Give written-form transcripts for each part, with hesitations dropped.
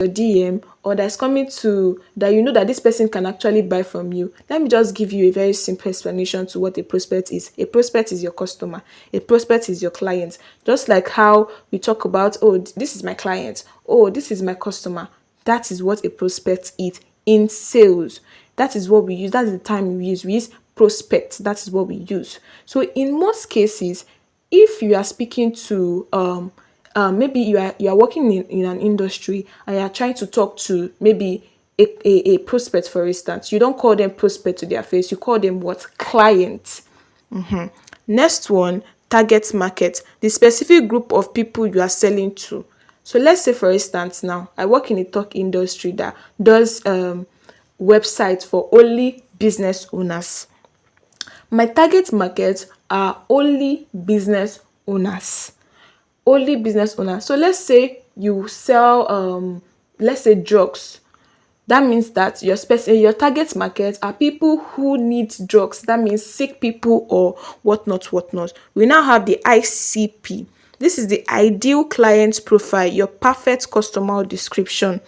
your DM, or that's coming to that you know that this person can actually buy from you, let me just give you a very simple explanation to what a prospect is. A prospect is your customer, a prospect is your client. Just like how we talk about, oh, this is my client, oh, this is my customer. That is what a prospect is in sales. That is what we use. That's the time we use. We use prospect. That is what we use. So in most cases, if you are speaking to maybe you are working in an industry and you are trying to talk to maybe a prospect, for instance, you don't call them prospect to their face, you call them what? Clients. Next one, target market, the specific group of people you are selling to. So let's say, for instance, now I work in a tech industry that does websites for only business owners. My target market are only business owners. Only business owners. So let's say you sell let's say drugs. That means that your target market are people who need drugs. That means sick people or whatnot, whatnot. We now have the ICP. This is the ideal client profile, your perfect customer description.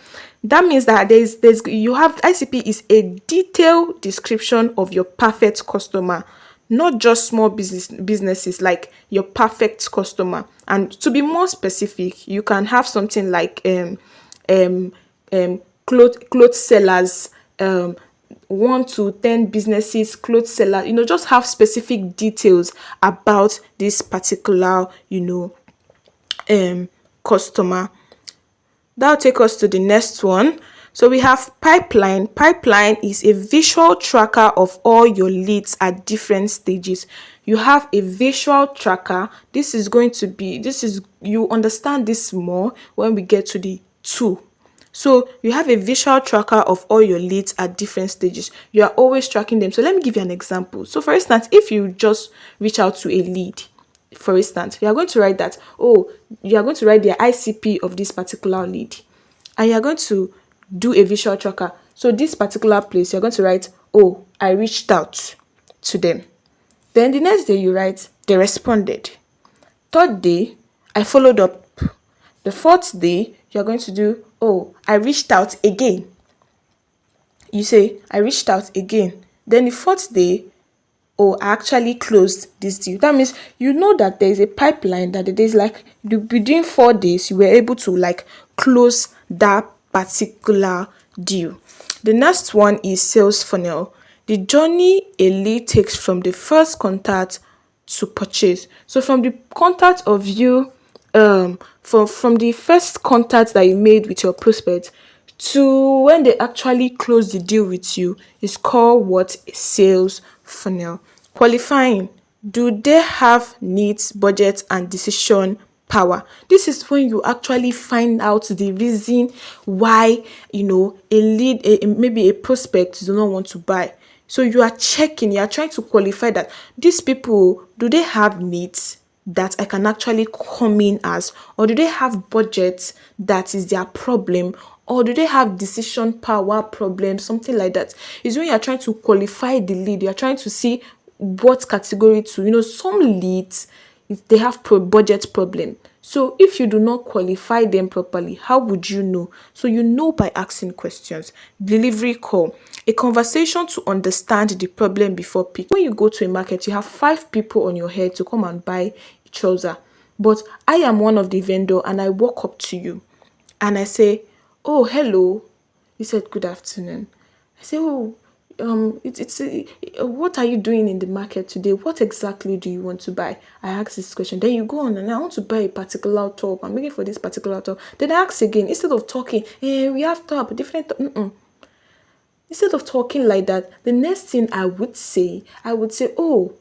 That means that there's you have ICP is a detailed description of your perfect customer, not just small businesses, like your perfect customer. And to be more specific, you can have something like um clothes sellers, 1 to 10 businesses, clothes seller, just have specific details about this particular, customer. That'll take us to the next one. So we have pipeline. Pipeline is a visual tracker of all your leads at different stages. You have a visual tracker. You understand this more when we get to the tool. So you have a visual tracker of all your leads at different stages. You are always tracking them. So let me give you an example. So for instance, if you just reach out to a lead, for instance, you are going to write that, oh, you are going to write the ICP of this particular lead, and you are going to do a visual tracker. So this particular place, you're going to write, oh, I reached out to them. Then the next day you write, they responded. Third day, I followed up. The fourth day, you're going to do, oh, I reached out again. You say, I reached out again. Then the fourth day, oh, I actually closed this deal. That means you know that there is a pipeline, that there's like within 4 days you were able to like close that particular deal. The next one is sales funnel. The journey a lead takes from the first contact to purchase. So from the contact of you, from the first contact that you made with your prospect to when they actually close the deal with you is called what? A sales funnel. Qualifying. Do they have needs, budget, and decision power? This is when you actually find out the reason why a lead, maybe a prospect, do not want to buy. So you are checking, you are trying to qualify that these people, do they have needs that I can actually come in as, or do they have budgets that is their problem, or do they have decision power problem, something like that. Is when you are trying to qualify the lead, you are trying to see what category to, some leads, they have budget problem. So if you do not qualify them properly, how would you know? So you know by asking questions. Delivery call, a conversation to understand the problem before pick. When you go to a market, you have 5 people on your head to come and buy a trouser. But I am one of the vendor and I walk up to you and I say, oh, hello. You said, good afternoon. I say, oh, what are you doing in the market today? What exactly do you want to buy? I ask this question. Then you go on and I want to buy a particular top. I'm looking for this particular top. Then I ask again, instead of talking, we have top, different top. Instead of talking like that, the next thing I would say, oh,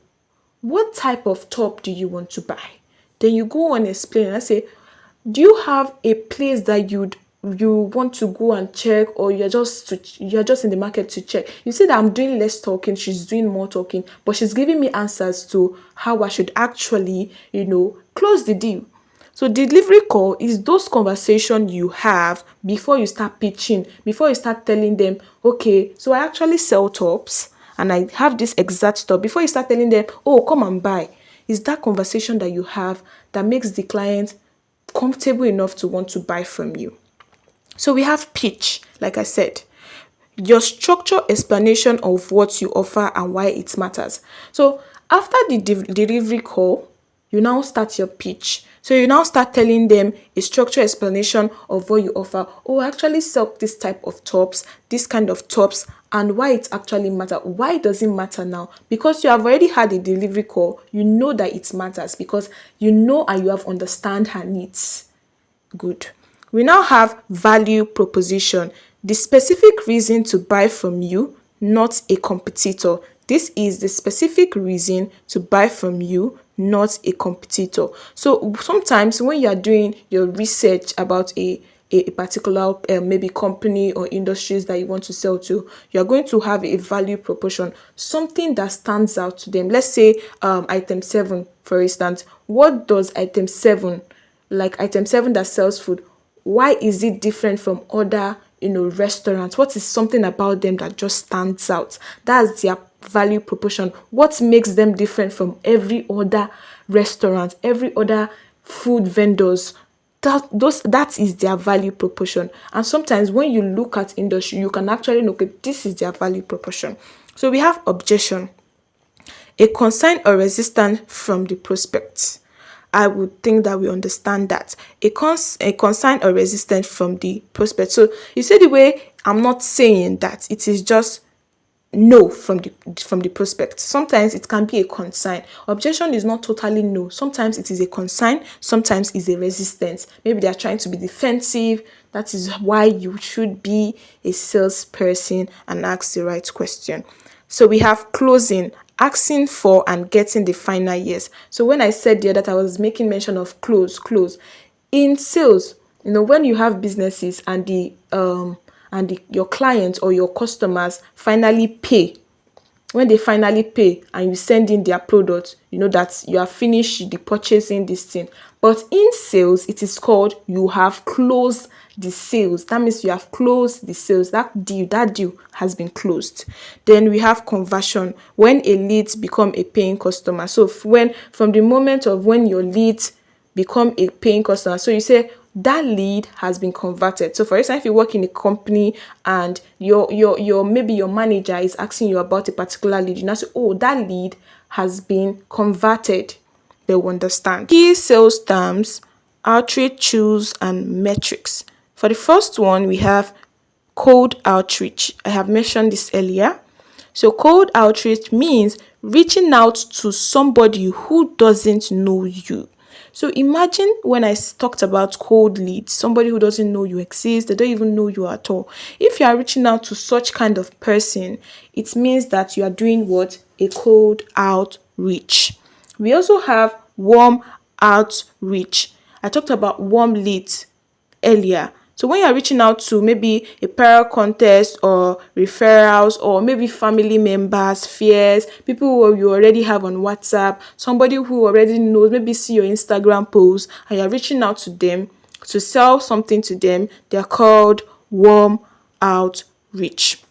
what type of top do you want to buy? Then you go on and explain and I say, do you have a place that you want to go and check, or you're just in the market to check? You see that I'm doing less talking, she's doing more talking, but she's giving me answers to how I should actually, close the deal. So delivery call is those conversations you have before you start pitching, before you start telling them, okay, so I actually sell tops and I have this exact top. Before you start telling them, oh, come and buy. Is that conversation that you have that makes the client comfortable enough to want to buy from you. So we have pitch, like I said, your structure explanation of what you offer and why it matters. So after the delivery call, you now start your pitch. So you now start telling them a structured explanation of what you offer. Oh, I actually sell this type of tops, this kind of tops, and why it actually matter. Why does it matter now? Because you have already had a delivery call, you know that it matters because you know and you have understand her needs. Good. We now have value proposition, the specific reason to buy from you, not a competitor. This is the specific reason to buy from you, not a competitor. So sometimes when you are doing your research about a particular maybe company or industries that you want to sell to, you're going to have a value proposition, something that stands out to them. Let's say item 7, for instance. What does item 7, like item 7 that sells food, why is it different from other restaurants? What is something about them that just stands out? That's their value proposition. What makes them different from every other restaurant, every other food vendors? That is their value proposition. And sometimes when you look at industry, you can actually look at this is their value proposition. So we have objection, a concern or resistance from the prospects. I would think that we understand that. A concern or resistance from the prospect. So you see the way I'm not saying that it is just no from the prospect. Sometimes it can be a concern. Objection is not totally no. Sometimes it is a concern, sometimes it's a resistance. Maybe they are trying to be defensive. That is why you should be a salesperson and ask the right question. So we have closing, asking for and getting the final yes. So when I said there that I was making mention of close. In sales, when you have businesses and your clients or your customers finally pay, when they finally pay and you send in their product, you know that you have finished the purchasing this thing. But in sales, it is called you have closed the sales. That means you have closed the sales. That deal has been closed. Then we have conversion, when a lead become a paying customer. So from the moment of when your lead become a paying customer, so you say that lead has been converted. So for example, if you work in a company and your maybe your manager is asking you about a particular lead, you now say, oh, that lead has been converted. They will understand. Key sales terms, outreach tools and metrics. For the first one, we have cold outreach. I have mentioned this earlier. So cold outreach means reaching out to somebody who doesn't know you. So imagine when I talked about cold leads, somebody who doesn't know you exist, they don't even know you at all. If you are reaching out to such kind of person, it means that you are doing what? A cold outreach. We also have warm outreach. I talked about warm leads earlier. So when you're reaching out to maybe a parallel contest or referrals or maybe family members, fears, people who you already have on WhatsApp, somebody who already knows, maybe see your Instagram post and you're reaching out to them to sell something to them, they're called warm outreach.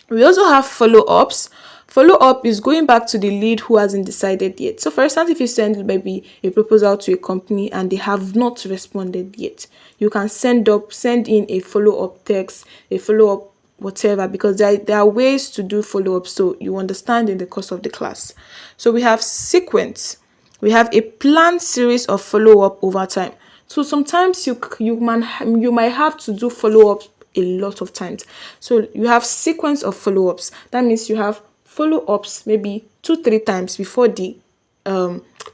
We also have follow-ups. Follow-up is going back to the lead who hasn't decided yet. So for instance, if you send maybe a proposal to a company and they have not responded yet, you can send in a follow-up text, a follow-up whatever, because there are ways to do follow-up so you understand in the course of the class. So we have sequence. We have a planned series of follow-up over time. So sometimes you might have to do follow-up a lot of times. So you have sequence of follow-ups. That means you have follow-ups maybe 2-3 times before the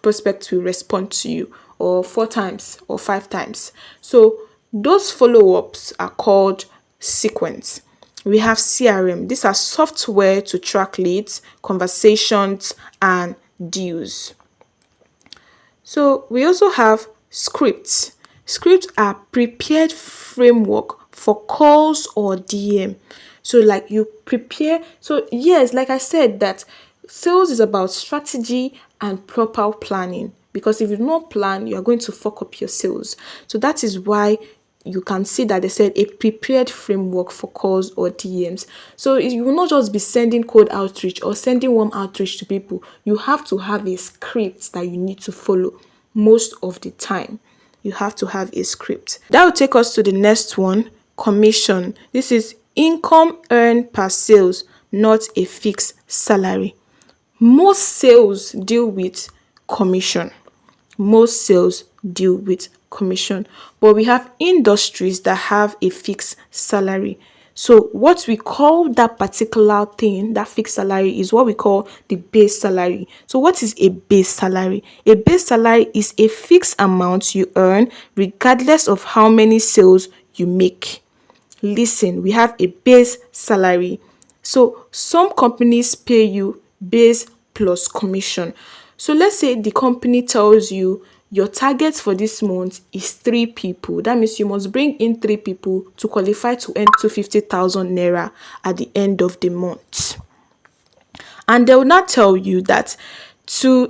prospect will respond to you, or 4 times or 5 times. So those follow-ups are called sequence. We have CRM. These are software to track leads, conversations, and deals. So we also have scripts. Scripts are prepared framework for calls or DM. So like you prepare. So yes, like I said, that sales is about strategy and proper planning, because if you don't plan, you are going to fuck up your sales. So that is why you can see that they said a prepared framework for calls or DMs. So you will not just be sending cold outreach or sending warm outreach to people. You have to have a script that you need to follow most of the time. You have to have a script. That will take us to the next one, commission. This is income earned per sales, not a fixed salary. Most sales deal with commission. Most sales deal with commission, but we have industries that have a fixed salary. So what we call that particular thing, that fixed salary, is what we call the base salary. So what is a base salary? A base salary is a fixed amount you earn regardless of how many sales you make. Listen, we have a base salary. So some companies pay you base plus commission. So let's say the company tells you your target for this month is 3 people. That means you must bring in 3 people to qualify to earn 250,000 naira at the end of the month. And they will not tell you that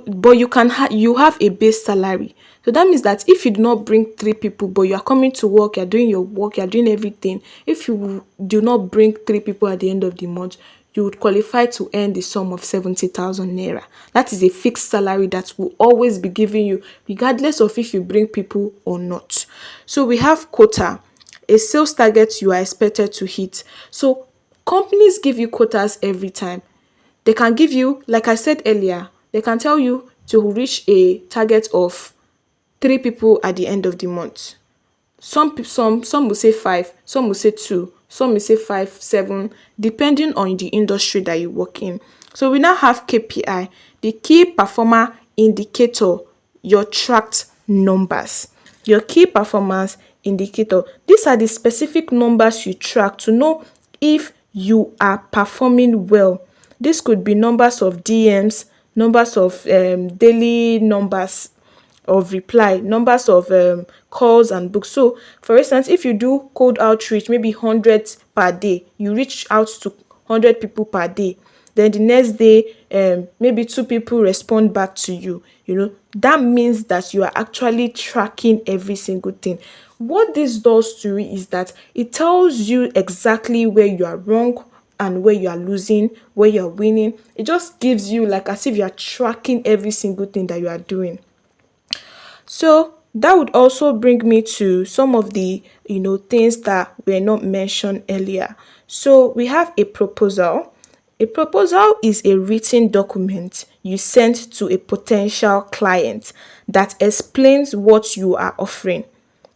but you have a base salary. So that means that if you do not bring 3 people, but you are coming to work, you're doing your work, you're doing everything, if you do not bring 3 people at the end of the month, you would qualify to earn the sum of 70,000 naira. That is a fixed salary that will always be given you, regardless of if you bring people or not. So we have quota, a sales target you are expected to hit. So companies give you quotas every time. They can give you, like I said earlier, they can tell you to reach a target of 3 people at the end of the month. Some will say 5, some will say 2, some will say 5, 7, depending on the industry that you work in. So we now have KPI, the key performer indicator, your tracked numbers. Your key performance indicator. These are the specific numbers you track to know if you are performing well. This could be numbers of DMs, numbers of daily numbers of reply, numbers of calls and books. So for instance, if you do cold outreach, maybe 100 per day, you reach out to 100 people per day, then the next day maybe 2 people respond back to you, that means that you are actually tracking every single thing. What this does to you is that it tells you exactly where you are wrong and where you are losing, where you are winning. It just gives you like as if you are tracking every single thing that you are doing. So that would also bring me to some of the things that were not mentioned earlier. So we have a proposal. A proposal is a written document you send to a potential client that explains what you are offering.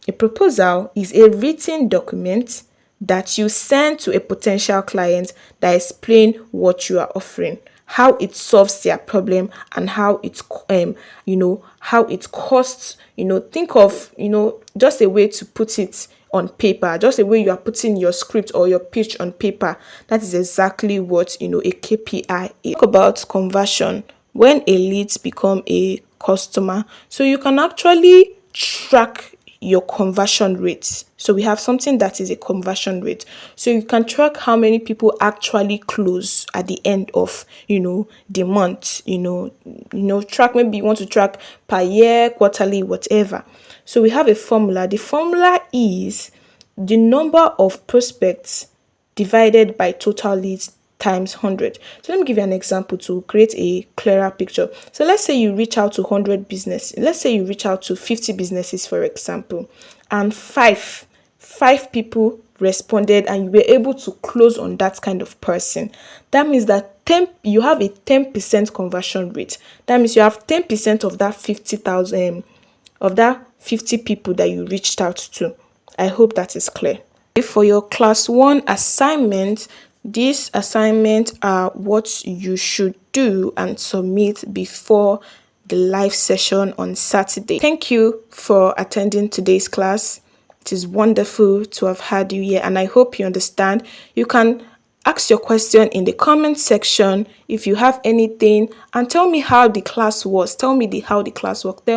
A proposal is a written document that you send to a potential client that explain what you are offering, how it solves their problem, and how it how it costs. Think of just a way to put it on paper, just the way you are putting your script or your pitch on paper. That is exactly what a KPI is. Talk about conversion when a lead become a customer. So you can actually track your conversion rate. So we have something that is a conversion rate. So you can track how many people actually close at the end of the month. Track, maybe you want to track per year, quarterly, whatever. So we have a formula. The formula is the number of prospects divided by total leads times 100. So let me give you an example to create a clearer picture. So let's say you reach out to 100 business. Let's say you reach out to 50 businesses, for example, and five people responded and you were able to close on that kind of person. That means that you have a 10% conversion rate. That means you have 10% of that 50,000 of that 50 people that you reached out to. I hope that is clear. For your class 1 assignment, these assignments are what you should do and submit before the live session on Saturday. Thank you for attending today's class. It is wonderful to have had you here, and I hope you understand. You can ask your question in the comment section if you have anything, and tell me how the class was. Tell me how the class worked.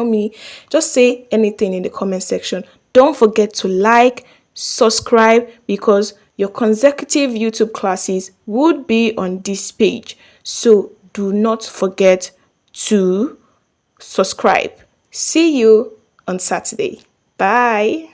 Just say anything in the comment section. Don't forget to like, subscribe, because your consecutive YouTube classes would be on this page. So do not forget to subscribe. See you on Saturday. Bye.